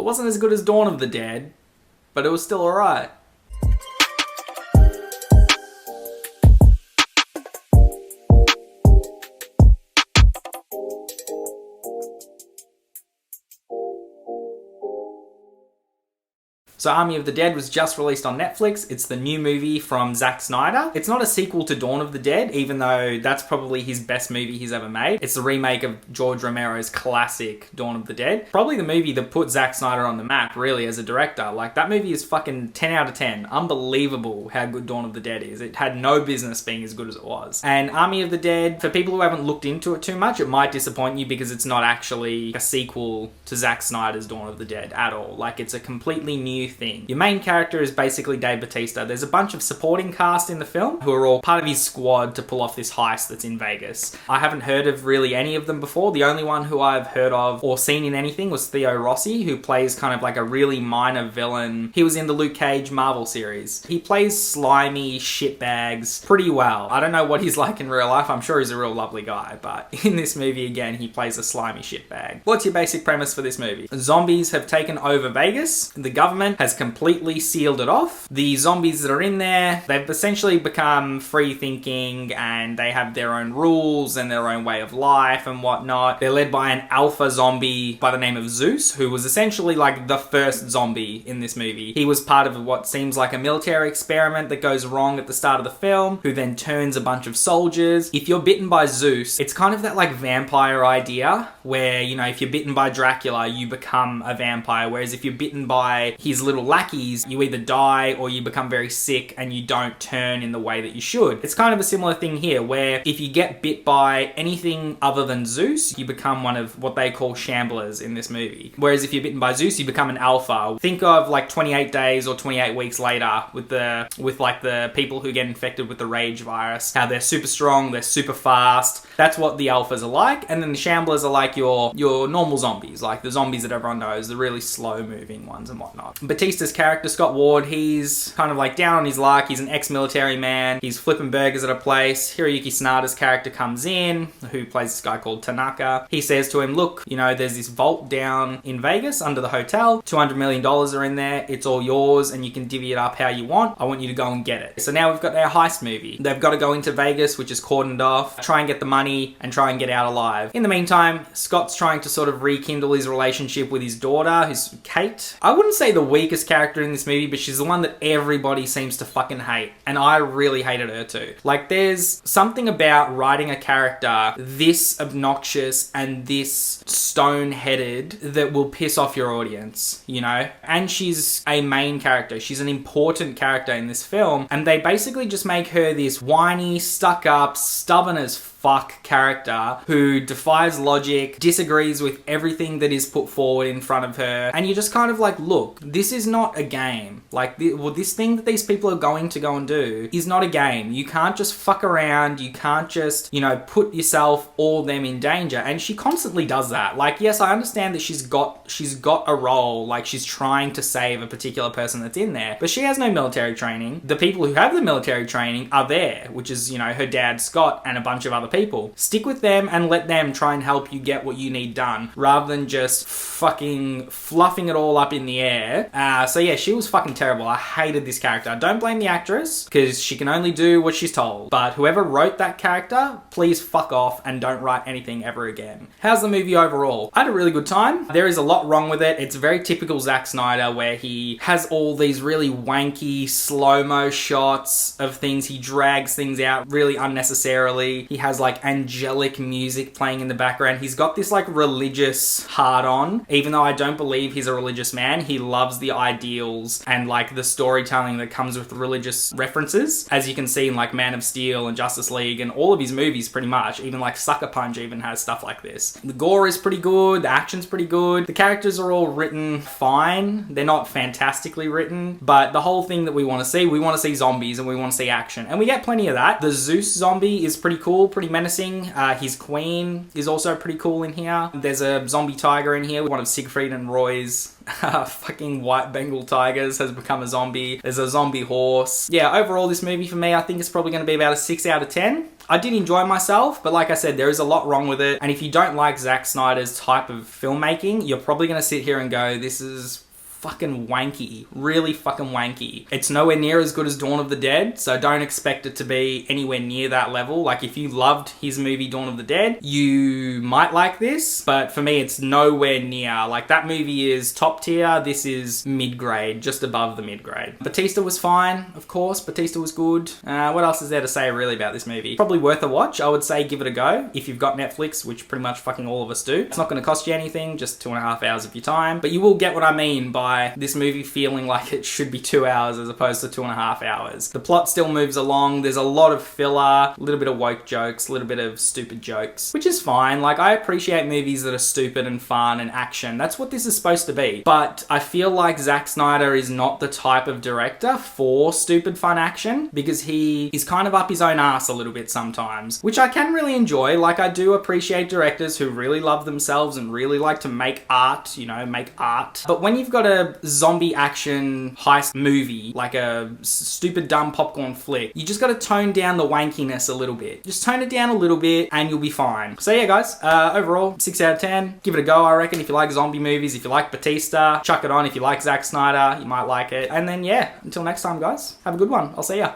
It wasn't as good as Dawn of the Dead, but it was still alright. So Army of the Dead was just released on Netflix. It's the new movie from Zach Snyder. It's not a sequel to Dawn of the Dead, even though that's probably his best movie he's ever made. It's the remake of George Romero's classic Dawn of the Dead. Probably the movie that put Zach Snyder on the map, really, as a director. Like, that movie is fucking 10 out of 10. Unbelievable how good Dawn of the Dead is. It had no business being as good as it was. And Army of the Dead, for people who haven't looked into it too much, it might disappoint you because it's not actually a sequel to Zach Snyder's Dawn of the Dead at all. Like, it's a completely new thing. Your main character is basically Dave Bautista. There's a bunch of supporting cast in the film who are all part of his squad to pull off this heist that's in Vegas. I haven't heard of really any of them before. The only one who I've heard of or seen in anything was Theo Rossi, who plays kind of like a really minor villain. He was in the Luke Cage Marvel series. He plays slimy shitbags pretty well. I don't know what he's like in real life. I'm sure he's a real lovely guy, but in this movie, again, he plays a slimy shitbag. What's your basic premise for this movie? Zombies have taken over Vegas. The government has completely sealed it off. The zombies that are in there, they've essentially become free thinking and they have their own rules and their own way of life and whatnot. They're led by an alpha zombie by the name of Zeus, who was essentially like the first zombie in this movie. He was part of what seems like a military experiment that goes wrong at the start of the film, who then turns a bunch of soldiers. If you're bitten by Zeus, it's kind of that like vampire idea where, you know, if you're bitten by Dracula, you become a vampire, whereas if you're bitten by his little lackeys, you either die or you become very sick and you don't turn in the way that you should. It's kind of a similar thing here, where if you get bit by anything other than Zeus, you become one of what they call shamblers in this movie. Whereas if you're bitten by Zeus, you become an alpha. Think of like 28 days or 28 weeks later with like the people who get infected with the rage virus, how they're super strong, they're super fast. That's what the alphas are like. And then the shamblers are like your normal zombies, like the zombies that everyone knows, the really slow moving ones and whatnot. Batista's character, Scott Ward, he's kind of like down on his luck. He's an ex-military man. He's flipping burgers at a place. Hiroyuki Sanada's character comes in, who plays this guy called Tanaka. He says to him, look, you know, there's this vault down in Vegas under the hotel. $200 million are in there. It's all yours and you can divvy it up how you want. I want you to go and get it. So now we've got our heist movie. They've got to go into Vegas, which is cordoned off, try and get the money and try and get out alive. In the meantime, Scott's trying to sort of rekindle his relationship with his daughter, who's Kate. I wouldn't say the weakest character in this movie, but she's the one that everybody seems to fucking hate. And I really hated her too. Like, there's something about writing a character this obnoxious and this stone-headed that will piss off your audience, you know? And she's a main character. She's an important character in this film. And they basically just make her this whiny, stuck-up, stubborn as fuck character who defies logic, disagrees with everything that is put forward in front of her, and you're just kind of like, look, this is not a game. Like, this thing that these people are going to go and do is not a game. You can't just fuck around. You can't just, you know, put yourself or them in danger. And she constantly does that. Like, yes, I understand that she's got a role, like she's trying to save a particular person that's in there, but she has no military training. The people who have the military training are there, which is, you know, her dad, Scott, and a bunch of other people. Stick with them and let them try and help you get what you need done, rather than just fucking fluffing it all up in the air. So yeah, she was fucking terrible. I hated this character. Don't blame the actress, because she can only do what she's told. But whoever wrote that character, please fuck off and don't write anything ever again. How's the movie overall? I had a really good time. There is a lot wrong with it. It's very typical Zack Snyder, where he has all these really wanky slow-mo shots of things. He drags things out really unnecessarily. He has like angelic music playing in the background. He's got this like religious hard-on, even though I don't believe he's a religious man. He loves the ideals and like the storytelling that comes with religious references, as you can see in like Man of Steel and Justice League and all of his movies pretty much. Even like Sucker Punch even has stuff like this. The gore is pretty good. The action's pretty good. The characters are all written fine. They're not fantastically written, but the whole thing that we want to see zombies and we want to see action, and we get plenty of that. The Zeus zombie is pretty cool, pretty menacing. His queen is also pretty cool in here. There's a zombie tiger in here, one of Siegfried and Roy's Fucking white Bengal tigers has become a zombie. There's a zombie horse. Yeah, overall this movie for me, I think it's probably going to be about a 6 out of 10. I did enjoy myself, but like I said, there is a lot wrong with it. And if you don't like Zack Snyder's type of filmmaking, you're probably going to sit here and go, this is fucking wanky. Really fucking wanky. It's nowhere near as good as Dawn of the Dead, so don't expect it to be anywhere near that level. Like, if you loved his movie Dawn of the Dead, you might like this, but for me, it's nowhere near. Like, that movie is top tier, this is mid-grade, just above the mid-grade. Bautista was fine, of course. Bautista was good. What else is there to say really about this movie? Probably worth a watch. I would say give it a go if you've got Netflix, which pretty much fucking all of us do. It's not going to cost you anything, just 2.5 hours of your time, but you will get what I mean by this movie feeling like it should be 2 hours as opposed to 2.5 hours. The plot still moves along. There's a lot of filler, a little bit of woke jokes, a little bit of stupid jokes, which is fine. Like, I appreciate movies that are stupid and fun and action. That's what this is supposed to be. But I feel like Zack Snyder is not the type of director for stupid fun action, because he is kind of up his own ass a little bit sometimes, which I can really enjoy. Like, I do appreciate directors who really love themselves and really like to make art, you know, make art. But when you've got a zombie action heist movie, like a stupid dumb popcorn flick, you just gotta tone down the wankiness a little bit. Just tone it down a little bit and you'll be fine. So yeah, guys, overall, 6 out of 10. Give it a go, I reckon. If you like zombie movies, if you like Bautista, chuck it on. If you like Zack Snyder, you might like it. And then yeah, until next time, guys, have a good one. I'll see ya.